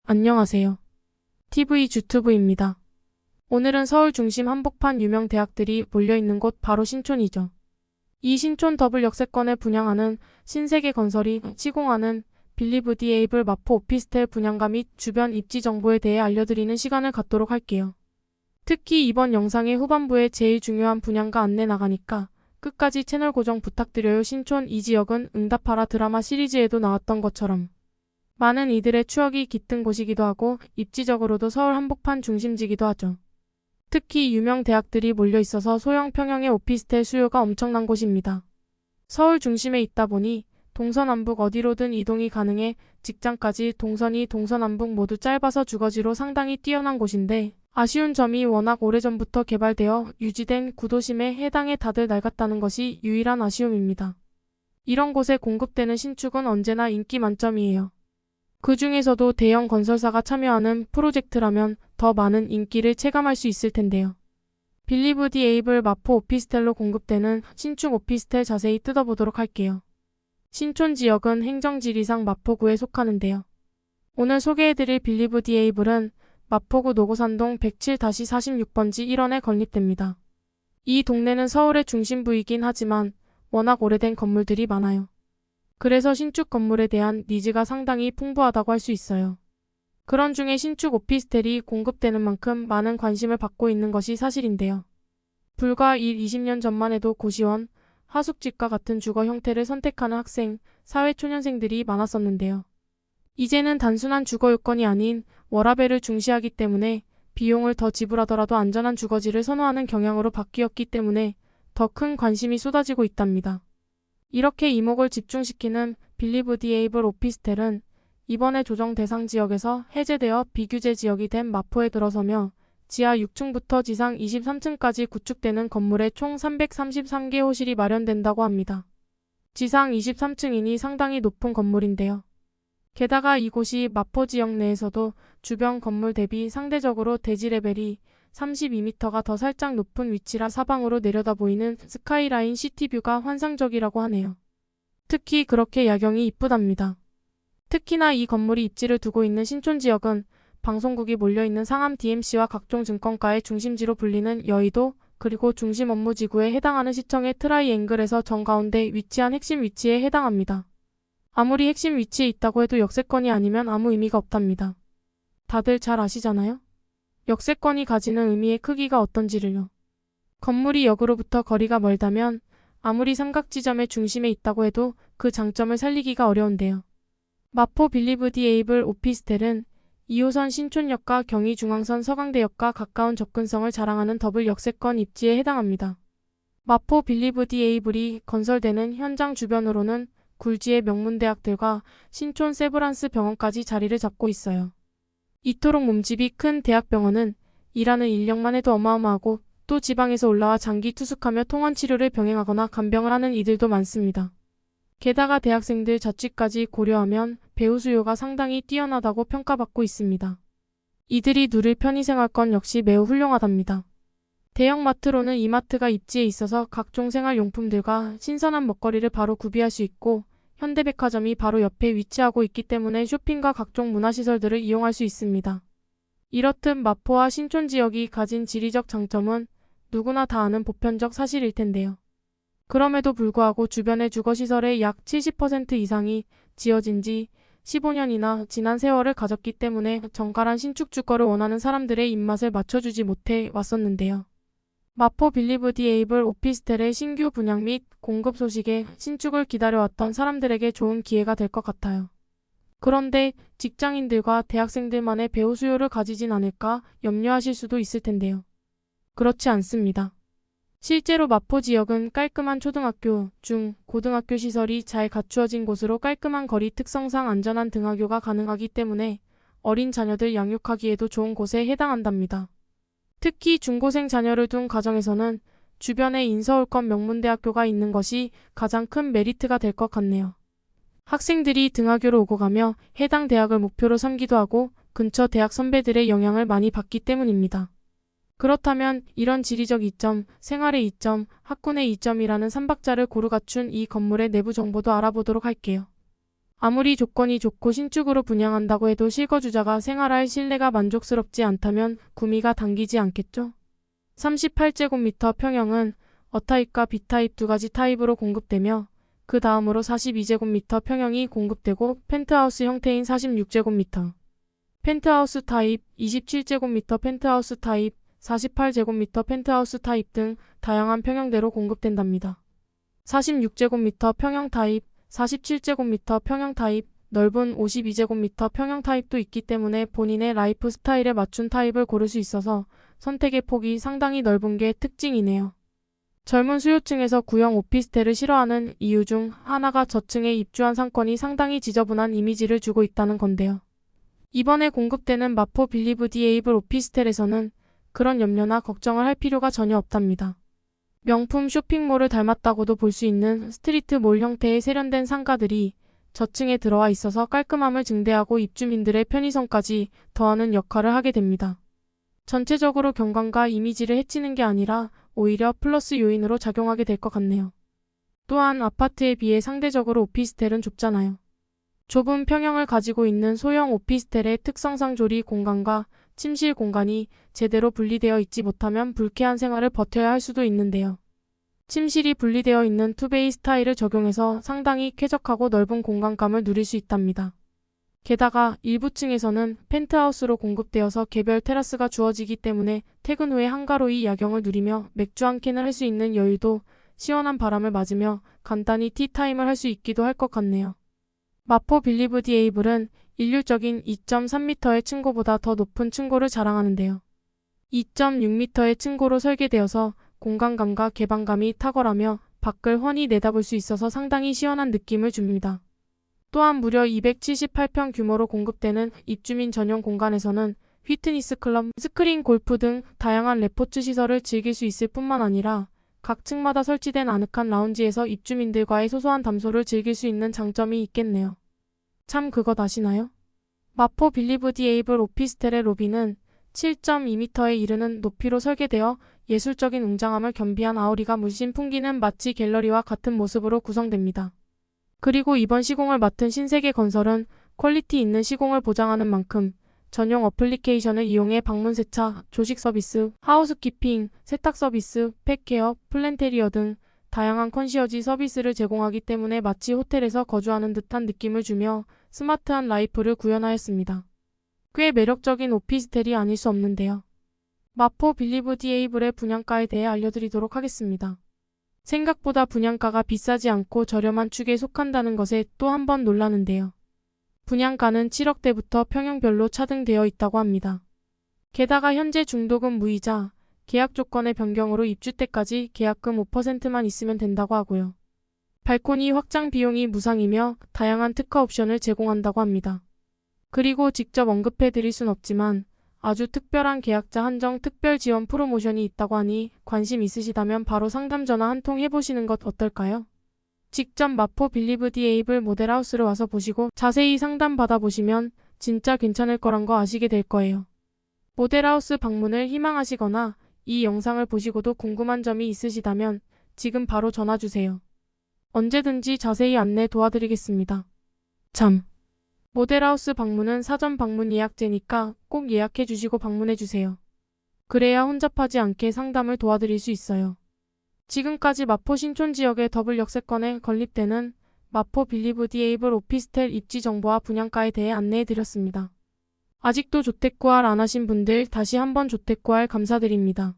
안녕하세요. TV 주튜브입니다. 오늘은 서울 중심 한복판 유명 대학들이 몰려있는 곳 바로 신촌이죠. 이 신촌 더블 역세권을 분양하는 신세계건설이 시공하는 빌리브 디 에이블 마포 오피스텔 분양가 및 주변 입지 정보에 대해 알려드리는 시간을 갖도록 할게요. 특히 이번 영상의 후반부에 제일 중요한 분양가 안내 나가니까 끝까지 채널 고정 부탁드려요. 신촌 이 지역은 응답하라 드라마 시리즈에도 나왔던 것처럼 많은 이들의 추억이 깃든 곳이기도 하고 입지적으로도 서울 한복판 중심지기도 하죠. 특히 유명 대학들이 몰려 있어서 소형 평형의 오피스텔 수요가 엄청난 곳입니다. 서울 중심에 있다 보니 동서남북 어디로든 이동이 가능해 직장까지 동선이 동서남북 모두 짧아서 주거지로 상당히 뛰어난 곳인데 아쉬운 점이 워낙 오래전부터 개발되어 유지된 구도심에 해당해 다들 낡았다는 것이 유일한 아쉬움입니다. 이런 곳에 공급되는 신축은 언제나 인기 만점이에요. 그 중에서도 대형 건설사가 참여하는 프로젝트라면 더 많은 인기를 체감할 수 있을 텐데요. 빌리브 디 에이블 마포 오피스텔로 공급되는 신축 오피스텔 자세히 뜯어보도록 할게요. 신촌 지역은 행정지리상 마포구에 속하는데요. 오늘 소개해드릴 빌리브 디 에이블은 마포구 노고산동 107-46번지 1원에 건립됩니다. 이 동네는 서울의 중심부이긴 하지만 워낙 오래된 건물들이 많아요. 그래서 신축 건물에 대한 니즈가 상당히 풍부하다고 할 수 있어요. 그런 중에 신축 오피스텔이 공급되는 만큼 많은 관심을 받고 있는 것이 사실인데요. 불과 20년 전만 해도 고시원, 하숙집과 같은 주거 형태를 선택하는 학생, 사회초년생들이 많았었는데요. 이제는 단순한 주거 요건이 아닌 워라밸을 중시하기 때문에 비용을 더 지불하더라도 안전한 주거지를 선호하는 경향으로 바뀌었기 때문에 더 큰 관심이 쏟아지고 있답니다. 이렇게 이목을 집중시키는 빌리브 디 에이블 오피스텔은 이번에 조정 대상 지역에서 해제되어 비규제 지역이 된 마포에 들어서며 지하 6층부터 지상 23층까지 구축되는 건물에 총 333개 호실이 마련된다고 합니다. 지상 23층이니 상당히 높은 건물인데요. 게다가 이곳이 마포 지역 내에서도 주변 건물 대비 상대적으로 대지 레벨이 32m가 더 살짝 높은 위치라 사방으로 내려다 보이는 스카이라인 시티뷰가 환상적이라고 하네요. 특히 그렇게 야경이 이쁘답니다. 특히나 이 건물이 입지를 두고 있는 신촌 지역은 방송국이 몰려있는 상암 DMC와 각종 증권가의 중심지로 불리는 여의도 그리고 중심 업무지구에 해당하는 시청의 트라이앵글에서 정가운데 위치한 핵심 위치에 해당합니다. 아무리 핵심 위치에 있다고 해도 역세권이 아니면 아무 의미가 없답니다. 다들 잘 아시잖아요? 역세권이 가지는 의미의 크기가 어떤지를요. 건물이 역으로부터 거리가 멀다면 아무리 삼각지점의 중심에 있다고 해도 그 장점을 살리기가 어려운데요. 마포 빌리브 디 에이블 오피스텔은 2호선 신촌역과 경의중앙선 서강대역과 가까운 접근성을 자랑하는 더블 역세권 입지에 해당합니다. 마포 빌리브 디 에이블이 건설되는 현장 주변으로는 굴지의 명문대학들과 신촌 세브란스 병원까지 자리를 잡고 있어요. 이토록 몸집이 큰 대학병원은 일하는 인력만 해도 어마어마하고 또 지방에서 올라와 장기 투숙하며 통원치료를 병행하거나 간병을 하는 이들도 많습니다. 게다가 대학생들 자취까지 고려하면 배우 수요가 상당히 뛰어나다고 평가받고 있습니다. 이들이 누릴 편의생활권 역시 매우 훌륭하답니다. 대형마트로는 이마트가 입지에 있어서 각종 생활용품들과 신선한 먹거리를 바로 구비할 수 있고 현대백화점이 바로 옆에 위치하고 있기 때문에 쇼핑과 각종 문화시설들을 이용할 수 있습니다. 이렇듯 마포와 신촌 지역이 가진 지리적 장점은 누구나 다 아는 보편적 사실일 텐데요. 그럼에도 불구하고 주변의 주거시설의 약 70% 이상이 지어진 지 15년이나 지난 세월을 가졌기 때문에 정갈한 신축 주거를 원하는 사람들의 입맛을 맞춰주지 못해 왔었는데요. 마포 빌리브 디 에이블 오피스텔의 신규 분양 및 공급 소식에 신축을 기다려왔던 사람들에게 좋은 기회가 될 것 같아요. 그런데 직장인들과 대학생들만의 배우 수요를 가지진 않을까 염려하실 수도 있을 텐데요. 그렇지 않습니다. 실제로 마포 지역은 깔끔한 초등학교, 중, 고등학교 시설이 잘 갖추어진 곳으로 깔끔한 거리 특성상 안전한 등하교가 가능하기 때문에 어린 자녀들 양육하기에도 좋은 곳에 해당한답니다. 특히 중고생 자녀를 둔 가정에서는 주변에 인서울권 명문대학교가 있는 것이 가장 큰 메리트가 될 것 같네요. 학생들이 등하교로 오고 가며 해당 대학을 목표로 삼기도 하고 근처 대학 선배들의 영향을 많이 받기 때문입니다. 그렇다면 이런 지리적 이점, 생활의 이점, 학군의 이점이라는 3박자를 고루 갖춘 이 건물의 내부 정보도 알아보도록 할게요. 아무리 조건이 좋고 신축으로 분양한다고 해도 실거주자가 생활할 실내가 만족스럽지 않다면 구미가 당기지 않겠죠? 38제곱미터 평형은 어타입과 B타입 두 가지 타입으로 공급되며 그 다음으로 42제곱미터 평형이 공급되고 펜트하우스 형태인 46제곱미터, 펜트하우스 타입, 27제곱미터 펜트하우스 타입, 48제곱미터 펜트하우스 타입 등 다양한 평형대로 공급된답니다. 46제곱미터 평형 타입, 47제곱미터 평형 타입, 넓은 52제곱미터 평형 타입도 있기 때문에 본인의 라이프 스타일에 맞춘 타입을 고를 수 있어서 선택의 폭이 상당히 넓은 게 특징이네요. 젊은 수요층에서 구형 오피스텔을 싫어하는 이유 중 하나가 저층에 입주한 상권이 상당히 지저분한 이미지를 주고 있다는 건데요. 이번에 공급되는 마포 빌리브 디 에이블 오피스텔에서는 그런 염려나 걱정을 할 필요가 전혀 없답니다. 명품 쇼핑몰을 닮았다고도 볼 수 있는 스트리트몰 형태의 세련된 상가들이 저층에 들어와 있어서 깔끔함을 증대하고 입주민들의 편의성까지 더하는 역할을 하게 됩니다. 전체적으로 경관과 이미지를 해치는 게 아니라 오히려 플러스 요인으로 작용하게 될 것 같네요. 또한 아파트에 비해 상대적으로 오피스텔은 좁잖아요. 좁은 평형을 가지고 있는 소형 오피스텔의 특성상 조리 공간과 침실 공간이 제대로 분리되어 있지 못하면 불쾌한 생활을 버텨야 할 수도 있는데요. 침실이 분리되어 있는 투베이 스타일을 적용해서 상당히 쾌적하고 넓은 공간감을 누릴 수 있답니다. 게다가 일부 층에서는 펜트하우스로 공급되어서 개별 테라스가 주어지기 때문에 퇴근 후에 한가로이 야경을 누리며 맥주 한 캔을 할 수 있는 여유도 시원한 바람을 맞으며 간단히 티타임을 할 수 있기도 할 것 같네요. 마포 빌리브 디 에이블은 일률적인 2.3m의 층고보다 더 높은 층고를 자랑하는데요. 2.6m의 층고로 설계되어서 공간감과 개방감이 탁월하며 밖을 훤히 내다볼 수 있어서 상당히 시원한 느낌을 줍니다. 또한 무려 278평 규모로 공급되는 입주민 전용 공간에서는 휘트니스 클럽, 스크린 골프 등 다양한 레포츠 시설을 즐길 수 있을 뿐만 아니라 각 층마다 설치된 아늑한 라운지에서 입주민들과의 소소한 담소를 즐길 수 있는 장점이 있겠네요. 참 그것 아시나요? 마포 빌리브 디 에이블 오피스텔의 로비는 7.2m에 이르는 높이로 설계되어 예술적인 웅장함을 겸비한 아우리가 물씬 풍기는 마치 갤러리와 같은 모습으로 구성됩니다. 그리고 이번 시공을 맡은 신세계 건설은 퀄리티 있는 시공을 보장하는 만큼 전용 어플리케이션을 이용해 방문 세차, 조식 서비스, 하우스키핑, 세탁 서비스, 펫케어, 플랜테리어 등 다양한 컨시어지 서비스를 제공하기 때문에 마치 호텔에서 거주하는 듯한 느낌을 주며 스마트한 라이프를 구현하였습니다. 꽤 매력적인 오피스텔이 아닐 수 없는데요. 마포 빌리브 디 에이블의 분양가에 대해 알려드리도록 하겠습니다. 생각보다 분양가가 비싸지 않고 저렴한 축에 속한다는 것에 또 한 번 놀라는데요. 분양가는 7억대부터 평형별로 차등되어 있다고 합니다. 게다가 현재 중도금 무이자, 계약 조건의 변경으로 입주 때까지 계약금 5%만 있으면 된다고 하고요. 발코니 확장 비용이 무상이며 다양한 특화 옵션을 제공한다고 합니다. 그리고 직접 언급해드릴 순 없지만 아주 특별한 계약자 한정 특별 지원 프로모션이 있다고 하니 관심 있으시다면 바로 상담 전화 한 통 해보시는 것 어떨까요? 직접 마포 빌리브 디 에이블 모델하우스를 와서 보시고 자세히 상담 받아보시면 진짜 괜찮을 거란 거 아시게 될 거예요. 모델하우스 방문을 희망하시거나 이 영상을 보시고도 궁금한 점이 있으시다면 지금 바로 전화주세요. 언제든지 자세히 안내 도와드리겠습니다. 참. 모델하우스 방문은 사전 방문 예약제니까 꼭 예약해 주시고 방문해 주세요. 그래야 혼잡하지 않게 상담을 도와드릴 수 있어요. 지금까지 마포 신촌 지역의 더블 역세권에 건립되는 마포 빌리브 디 에이블 오피스텔 입지 정보와 분양가에 대해 안내해 드렸습니다. 아직도 조택 구할 안 하신 분들 다시 한번 조택 구할 감사드립니다.